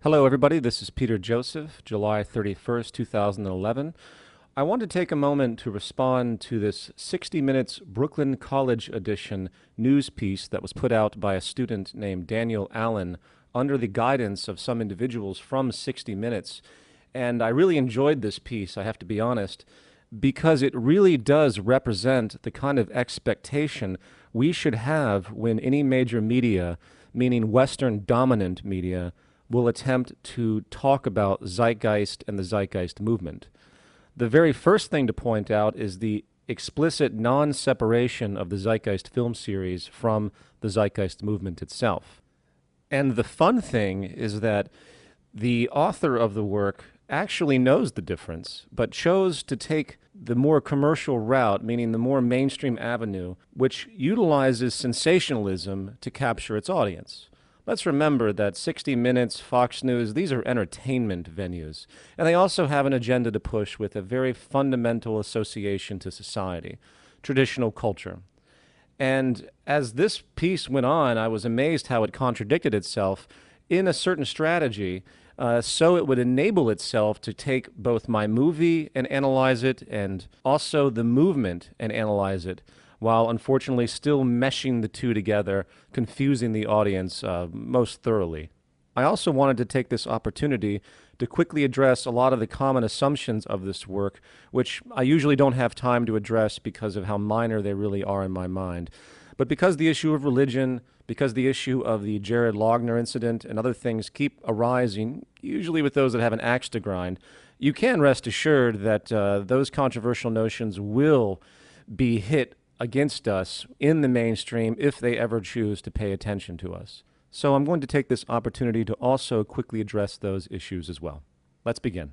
Hello, everybody. This is Peter Joseph, July 31st, 2011. I want to take a moment to respond to this 60 Minutes Brooklyn College edition news piece that was put out by a student named Daniel Allen under the guidance of some individuals from 60 Minutes. And I really enjoyed this piece, I have to be honest, because it really does represent the kind of expectation we should have when any major media, meaning Western dominant media, will attempt to talk about zeitgeist and the zeitgeist movement. The very first thing to point out is the explicit non-separation of the zeitgeist film series from the zeitgeist movement itself. And the fun thing is that the author of the work actually knows the difference, but chose to take the more commercial route, meaning the more mainstream avenue, which utilizes sensationalism to capture its audience. Let's remember that 60 Minutes, Fox News, these are entertainment venues. And they also have an agenda to push with a very fundamental association to society, traditional culture. And as this piece went on, I was amazed how it contradicted itself in a certain strategy, so it would enable itself to take both my movie and analyze it, and also the movement and analyze it, while unfortunately still meshing the two together, confusing the audience most thoroughly. I also wanted to take this opportunity to quickly address a lot of the common assumptions of this work, which I usually don't have time to address because of how minor they really are in my mind. But because the issue of religion, because the issue of the Jared Loughner incident and other things keep arising, usually with those that have an axe to grind, you can rest assured that those controversial notions will be hit against us in the mainstream if they ever choose to pay attention to us. So I'm going to take this opportunity to also quickly address those issues as well. Let's begin.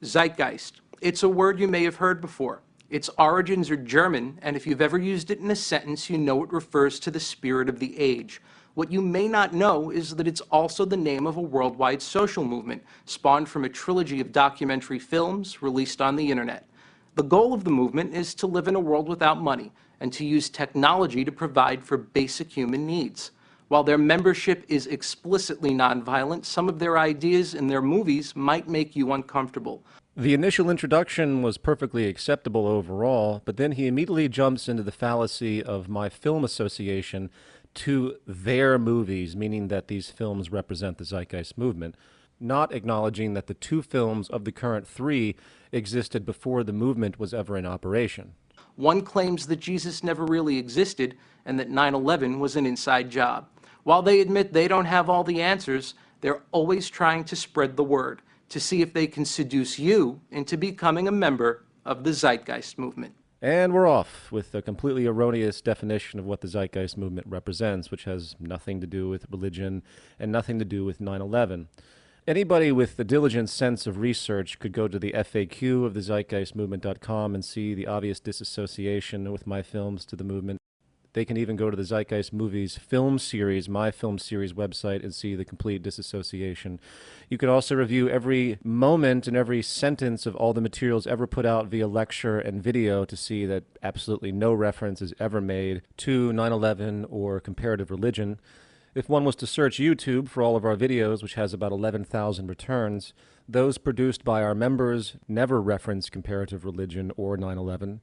Zeitgeist. It's a word you may have heard before. Its origins are German, and if you've ever used it in a sentence, you know it refers to the spirit of the age. What you may not know is that it's also the name of a worldwide social movement, spawned from a trilogy of documentary films released on the internet. The goal of the movement is to live in a world without money, and to use technology to provide for basic human needs. While their membership is explicitly nonviolent, some of their ideas in their movies might make you uncomfortable. The initial introduction was perfectly acceptable overall, but then he immediately jumps into the fallacy of my film association to their movies, meaning that these films represent the zeitgeist movement, not acknowledging that the two films of the current three existed before the movement was ever in operation. One claims that Jesus never really existed and that 9/11 was an inside job. While they admit they don't have all the answers, they're always trying to spread the word, to see if they can seduce you into becoming a member of the zeitgeist movement. And we're off with a completely erroneous definition of what the zeitgeist movement represents, which has nothing to do with religion and nothing to do with 9/11. Anybody with the diligent sense of research could go to the FAQ of the zeitgeistmovement.com and see the obvious disassociation with my films to the movement. They can even go to the Zeitgeist Movies film series, my film series website, and see the complete disassociation. You could also review every moment and every sentence of all the materials ever put out via lecture and video to see that absolutely no reference is ever made to 9/11 or comparative religion. If one was to search YouTube for all of our videos, which has about 11,000 returns, those produced by our members never reference comparative religion or 9/11.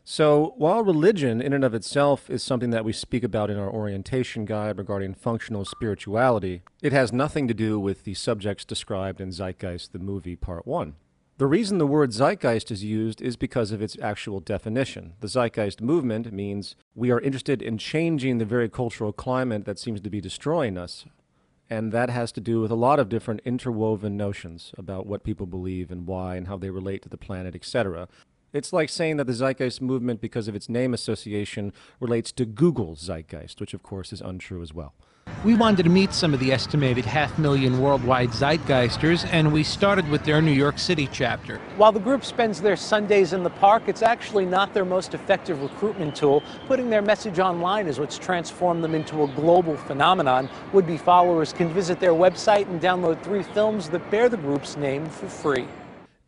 So while religion in and of itself is something that we speak about in our orientation guide regarding functional spirituality, it has nothing to do with the subjects described in Zeitgeist, the movie, Part 1. The reason the word zeitgeist is used is because of its actual definition. The zeitgeist movement means we are interested in changing the very cultural climate that seems to be destroying us. And that has to do with a lot of different interwoven notions about what people believe and why and how they relate to the planet, etc. It's like saying that the zeitgeist movement, because of its name association, relates to Google's zeitgeist, which of course is untrue as well. We wanted to meet some of the estimated 500,000 worldwide zeitgeisters, and we started with their New York City chapter. While the group spends their Sundays in the park, it's actually not their most effective recruitment tool. Putting their message online is what's transformed them into a global phenomenon. Would-be followers can visit their website and download 3 films that bear the group's name for free.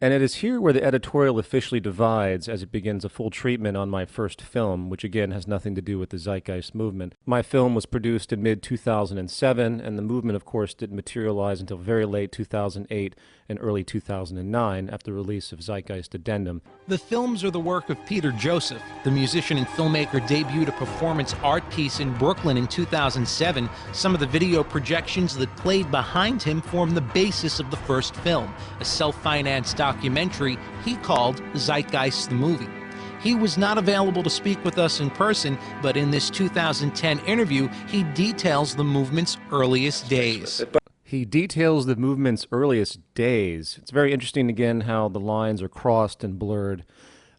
And it is here where the editorial officially divides as it begins a full treatment on my first film, which again has nothing to do with the Zeitgeist movement. My film was produced in mid-2007, and the movement, of course, didn't materialize until very late 2008 and early 2009 after the release of Zeitgeist Addendum. The films are the work of Peter Joseph. The musician and filmmaker debuted a performance art piece in Brooklyn in 2007. Some of the video projections that played behind him form the basis of the first film, a self-financed documentary he called Zeitgeist the Movie. He was not available to speak with us in person, but in this 2010 interview, he details the movement's earliest days. He details the movement's earliest days. It's very interesting, again, how the lines are crossed and blurred.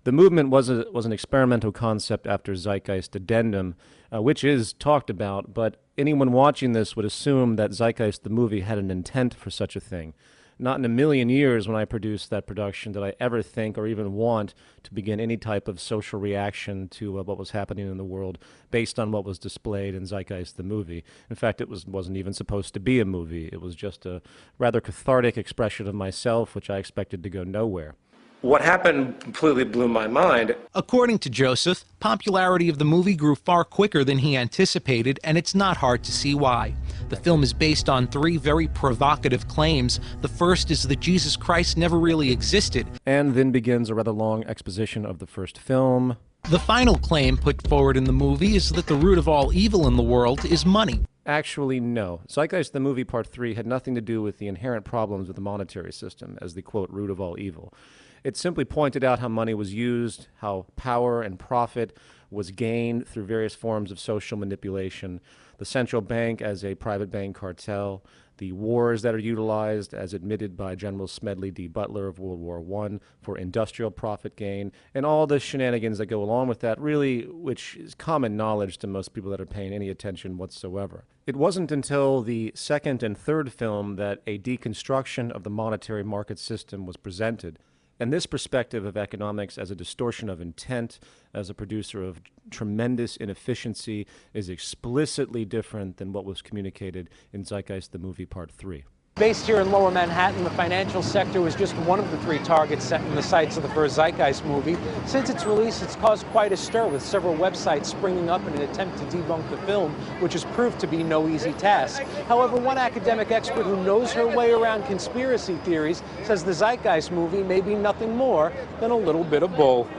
The movement was an experimental concept after Zeitgeist Addendum, which is talked about, but anyone watching this would assume that Zeitgeist the movie had an intent for such a thing. Not in a million years when I produced that production did I ever think or even want to begin any type of social reaction to what was happening in the world based on what was displayed in Zeitgeist the movie. In fact, it wasn't even supposed to be a movie. It was just a rather cathartic expression of myself, which I expected to go nowhere. What happened completely blew my mind. According to Joseph, popularity of the movie grew far quicker than he anticipated, and it's not hard to see why. The film is based on three very provocative claims. The first is that Jesus Christ never really existed. And then begins a rather long exposition of the first film. The final claim put forward in the movie is that the root of all evil in the world is money. Actually, no. Zeitgeist the movie Part 3 had nothing to do with the inherent problems with the monetary system as the, quote, root of all evil. It simply pointed out how money was used, how power and profit was gained through various forms of social manipulation, the central bank as a private bank cartel, the wars that are utilized as admitted by General Smedley D. Butler of World War I for industrial profit gain, and all the shenanigans that go along with that, really, which is common knowledge to most people that are paying any attention whatsoever. It wasn't until the second and third film that a deconstruction of the monetary market system was presented. And this perspective of economics as a distortion of intent, as a producer of tremendous inefficiency, is explicitly different than what was communicated in Zeitgeist the movie Part 3. Based here in Lower Manhattan, the financial sector was just one of the three targets set in the sights of the first Zeitgeist movie. Since its release, it's caused quite a stir, with several websites springing up in an attempt to debunk the film, which has proved to be no easy task. However, one academic expert who knows her way around conspiracy theories says the Zeitgeist movie may be nothing more than a little bit of bull.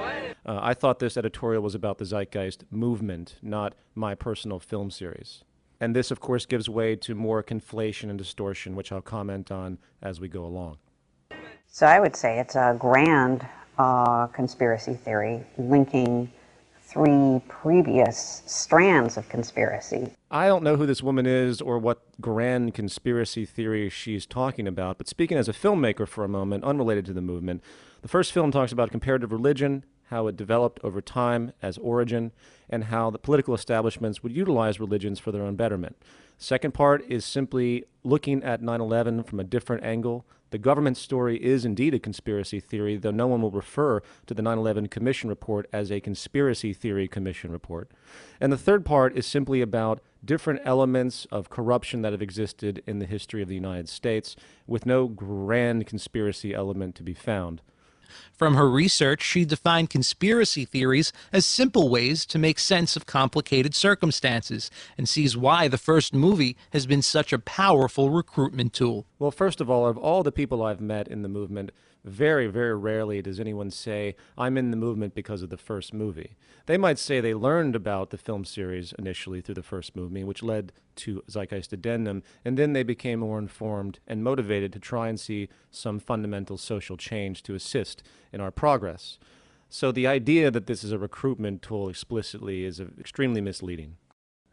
I thought this editorial was about the Zeitgeist movement, not my personal film series. And this, of course, gives way to more conflation and distortion, which I'll comment on as we go along. So I would say it's a grand conspiracy theory linking three previous strands of conspiracy. I don't know who this woman is or what grand conspiracy theory she's talking about, but speaking as a filmmaker for a moment, unrelated to the movement, the first film talks about comparative religion, how it developed over time as origin, and how the political establishments would utilize religions for their own betterment. The second part is simply looking at 9/11 from a different angle. The government story is indeed a conspiracy theory, though no one will refer to the 9/11 Commission report as a conspiracy theory commission report. And the third part is simply about different elements of corruption that have existed in the history of the United States, with no grand conspiracy element to be found. From her research, she defined conspiracy theories as simple ways to make sense of complicated circumstances, and sees why the first movie has been such a powerful recruitment tool. Well, first of all the people I've met in the movement, very, very rarely does anyone say, I'm in the movement because of the first movie. They might say they learned about the film series initially through the first movie, which led to Zeitgeist Addendum, and then they became more informed and motivated to try and see some fundamental social change to assist in our progress. So the idea that this is a recruitment tool explicitly is extremely misleading.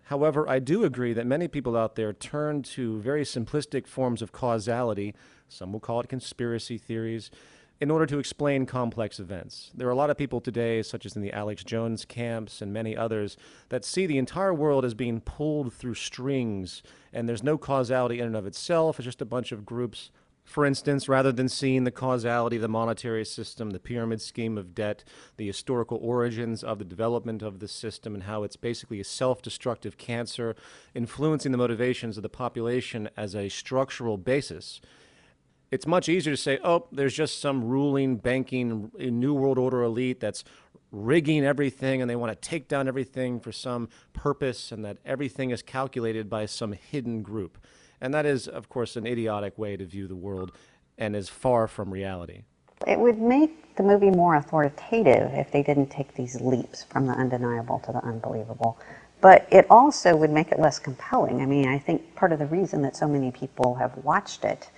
However, I do agree that many people out there turn to very simplistic forms of causality, some will call it conspiracy theories, in order to explain complex events. There are a lot of people today, such as in the Alex Jones camps and many others, that see the entire world as being pulled through strings, and there's no causality in and of itself. It's just a bunch of groups. For instance, rather than seeing the causality of the monetary system, the pyramid scheme of debt, the historical origins of the development of the system, and how it's basically a self-destructive cancer influencing the motivations of the population as a structural basis, It's much easier to say, oh, there's just some ruling, banking, New World Order elite that's rigging everything and they want to take down everything for some purpose and that everything is calculated by some hidden group. And that is, of course, an idiotic way to view the world and is far from reality. It would make the movie more authoritative if they didn't take these leaps from the undeniable to the unbelievable. But it also would make it less compelling. I mean, I think part of the reason that so many people have watched it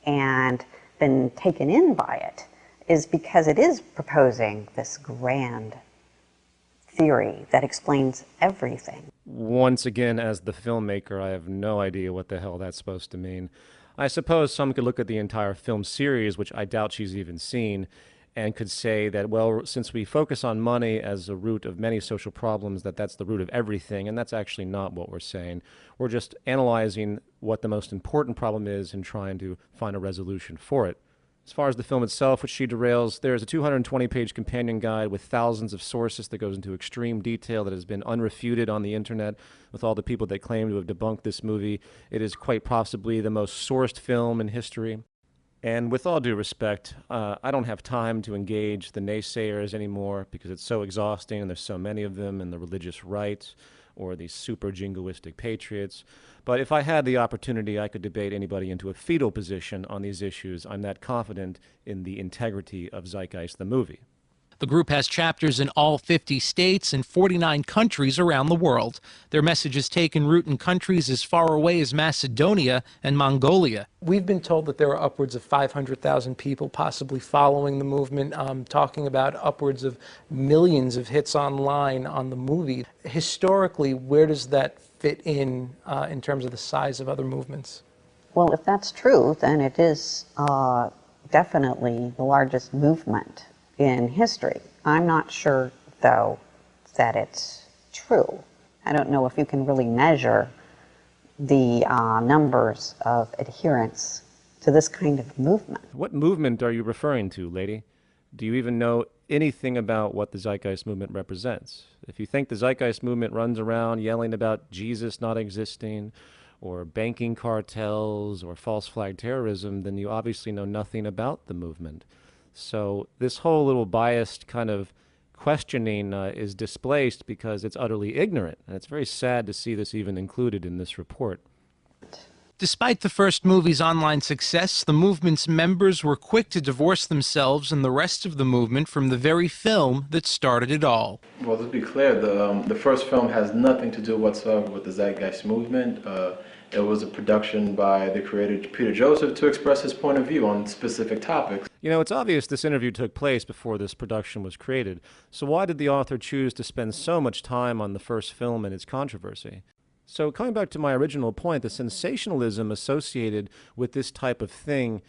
and been taken in by it is because it is proposing this grand theory that explains everything. Once again, as the filmmaker, I have no idea what the hell that's supposed to mean. I suppose some could look at the entire film series, which I doubt she's even seen, and could say that, well, since we focus on money as a root of many social problems, that's the root of everything, and that's actually not what we're saying. We're just analyzing what the most important problem is and trying to find a resolution for it. As far as the film itself, which she derails, there is a 220-page companion guide with thousands of sources that goes into extreme detail that has been unrefuted on the internet with all the people that claim to have debunked this movie. It is quite possibly the most sourced film in history. And with all due respect, I don't have time to engage the naysayers anymore because it's so exhausting and there's so many of them, and the religious right or these super jingoistic patriots. But if I had the opportunity, I could debate anybody into a fetal position on these issues. I'm that confident in the integrity of Zeitgeist, the movie. The group has chapters in all 50 states and 49 countries around the world. Their message has taken root in countries as far away as Macedonia and Mongolia. We've been told that there are upwards of 500,000 people possibly following the movement, talking about upwards of millions of hits online on the movie. Historically, where does that fit in terms of the size of other movements? Well, if that's true, then it is definitely the largest movement in history. I'm not sure, though, that it's true. I don't know if you can really measure the numbers of adherents to this kind of movement. What movement are you referring to, lady? Do you even know anything about what the Zeitgeist movement represents? If you think the Zeitgeist movement runs around yelling about Jesus not existing, or banking cartels, or false flag terrorism, then you obviously know nothing about the movement. So this whole little biased kind of questioning is displaced because it's utterly ignorant. And it's very sad to see this even included in this report. Despite the first movie's online success, the movement's members were quick to divorce themselves and the rest of the movement from the very film that started it all. Well, to be clear, the first film has nothing to do whatsoever with the Zeitgeist movement. It was a production by the creator Peter Joseph to express his point of view on specific topics. You know, it's obvious this interview took place before this production was created. So why did the author choose to spend so much time on the first film and its controversy? So coming back to my original point, the sensationalism associated with this type of thing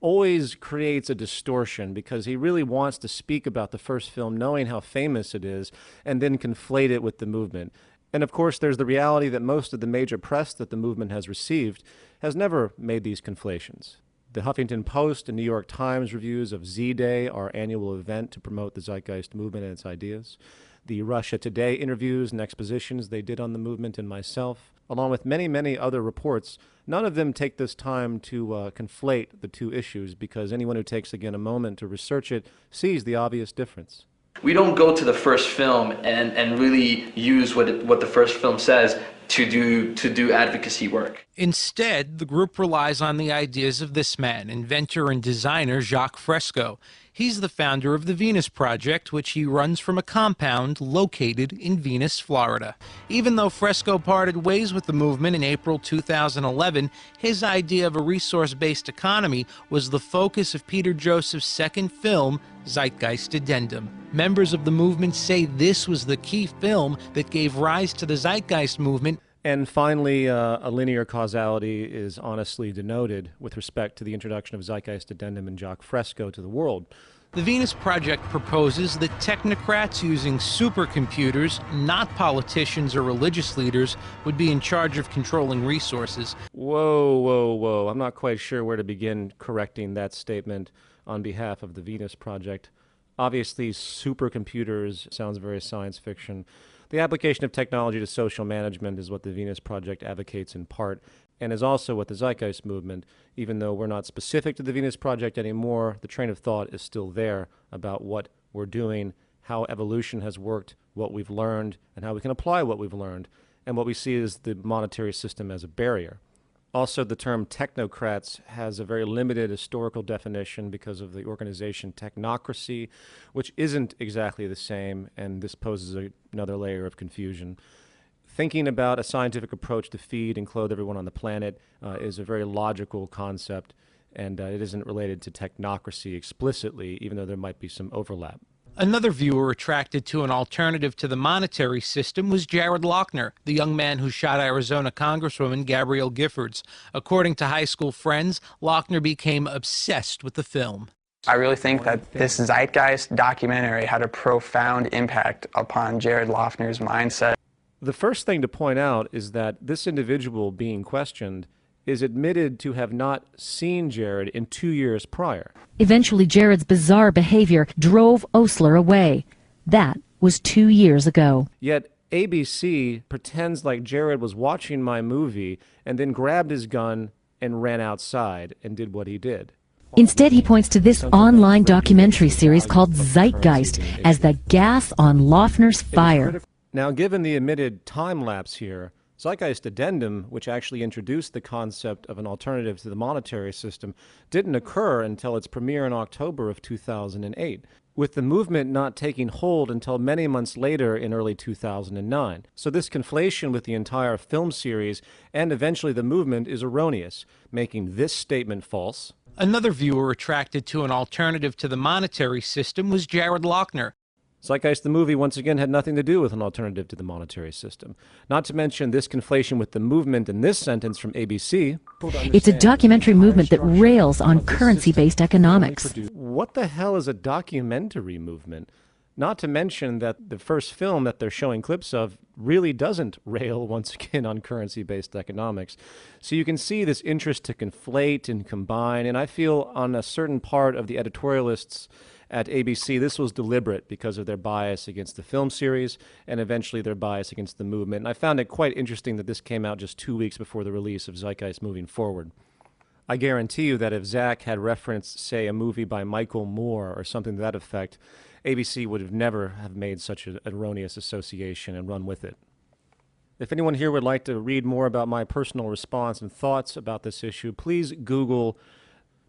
always creates a distortion because he really wants to speak about the first film knowing how famous it is and then conflate it with the movement. And of course, there's the reality that most of the major press that the movement has received has never made these conflations. The Huffington Post and New York Times reviews of Z-Day, our annual event to promote the Zeitgeist movement and its ideas. The Russia Today interviews and expositions they did on the movement and myself, along with many, many other reports. None of them take this time to conflate the two issues because anyone who takes, again, a moment to research it sees the obvious difference. We don't go to the first film and really use what the first film says to do advocacy work. Instead, the group relies on the ideas of this man, inventor and designer Jacques Fresco. He's the founder of the Venus Project, which he runs from a compound located in Venus, Florida. Even though Fresco parted ways with the movement in April 2011, his idea of a resource-based economy was the focus of Peter Joseph's second film, Zeitgeist Addendum. Members of the movement say this was the key film that gave rise to the Zeitgeist movement. And finally, a linear causality is honestly denoted with respect to the introduction of Zeitgeist Addendum and Jacques Fresco to the world. The Venus Project proposes that technocrats using supercomputers, not politicians or religious leaders, would be in charge of controlling resources. Whoa, whoa, whoa. I'm not quite sure where to begin correcting that statement on behalf of the Venus Project. Obviously, supercomputers sounds very science fiction. The application of technology to social management is what the Venus Project advocates in part, and is also what the Zeitgeist movement, even though we're not specific to the Venus Project anymore, the train of thought is still there about what we're doing, how evolution has worked, what we've learned, and how we can apply what we've learned, and what we see is the monetary system as a barrier. Also, the term technocrats has a very limited historical definition because of the organization technocracy, which isn't exactly the same, and this poses another layer of confusion. Thinking about a scientific approach to feed and clothe everyone on the planet is a very logical concept, and it isn't related to technocracy explicitly, even though there might be some overlap. Another viewer attracted to an alternative to the monetary system was Jared Lochner, the young man who shot Arizona Congresswoman Gabrielle Giffords. According to high school friends, Lochner became obsessed with the film. I really think that this Zeitgeist documentary had a profound impact upon Jared Lochner's mindset. The first thing to point out is that this individual being questioned is admitted to have not seen Jared in 2 years prior. Eventually, Jared's bizarre behavior drove Osler away. That was 2 years ago. Yet ABC pretends like Jared was watching my movie and then grabbed his gun and ran outside and did what he did. Instead, he points to this online documentary series called Zeitgeist as the gas on Lochner's fire. Now, given the admitted time lapse here, Zeitgeist Addendum, which actually introduced the concept of an alternative to the monetary system, didn't occur until its premiere in October of 2008, with the movement not taking hold until many months later in early 2009. So this conflation with the entire film series and eventually the movement is erroneous, making this statement false. Another viewer attracted to an alternative to the monetary system was Jared Lochner. Zeitgeist the movie, once again, had nothing to do with an alternative to the monetary system. Not to mention this conflation with the movement in this sentence from ABC. It's a documentary movement that rails on currency-based economics. What the hell is a documentary movement? Not to mention that the first film that they're showing clips of really doesn't rail, once again, on currency-based economics. So you can see this interest to conflate and combine, and I feel on a certain part of the editorialists at ABC, this was deliberate because of their bias against the film series and eventually their bias against the movement. And I found it quite interesting that this came out just 2 weeks before the release of Zeitgeist Moving Forward. I guarantee you that if Zach had referenced, say, a movie by Michael Moore or something to that effect, ABC would have never have made such an erroneous association and run with it. If anyone here would like to read more about my personal response and thoughts about this issue, please Google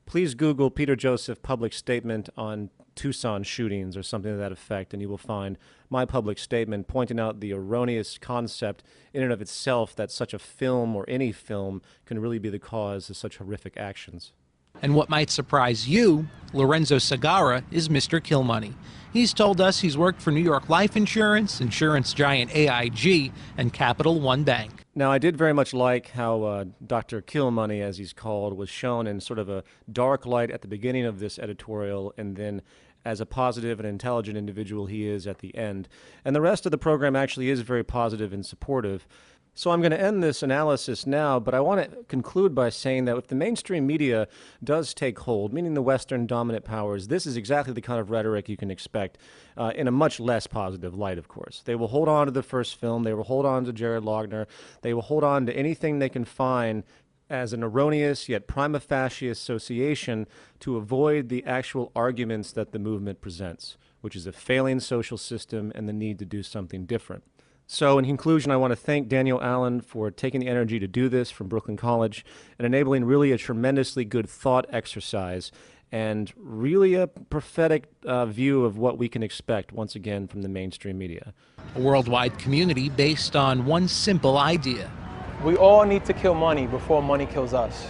Peter Joseph public statement on Tucson shootings or something to that effect, and you will find my public statement pointing out the erroneous concept in and of itself that such a film or any film can really be the cause of such horrific actions. And what might surprise you, Lorenzo Segarra is Mr. Kill Money. He's told us he's worked for New York Life Insurance, insurance giant AIG, and Capital One Bank. Now, I did very much like how Dr. Kill Money, as he's called, was shown in sort of a dark light at the beginning of this editorial, and then as a positive and intelligent individual he is at the end. And the rest of the program actually is very positive and supportive. So I'm going to end this analysis now, but I want to conclude by saying that if the mainstream media does take hold, meaning the Western dominant powers, this is exactly the kind of rhetoric you can expect in a much less positive light, of course. They will hold on to the first film. They will hold on to Jared Lochner. They will hold on to anything they can find as an erroneous yet prima facie association to avoid the actual arguments that the movement presents, which is a failing social system and the need to do something different. So in conclusion, I want to thank Daniel Allen for taking the energy to do this from Brooklyn College and enabling really a tremendously good thought exercise and really a prophetic view of what we can expect, once again, from the mainstream media. A worldwide community based on one simple idea. We all need to kill money before money kills us.